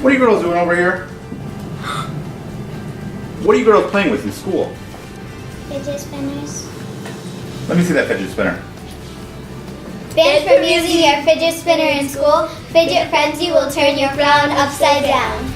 What are you girls doing over here? What are you girls playing with in school? Fidget spinners. Let me see that fidget spinner. Banned from using your fidget spinner in school, Fidget Frenzy will turn your frown upside down.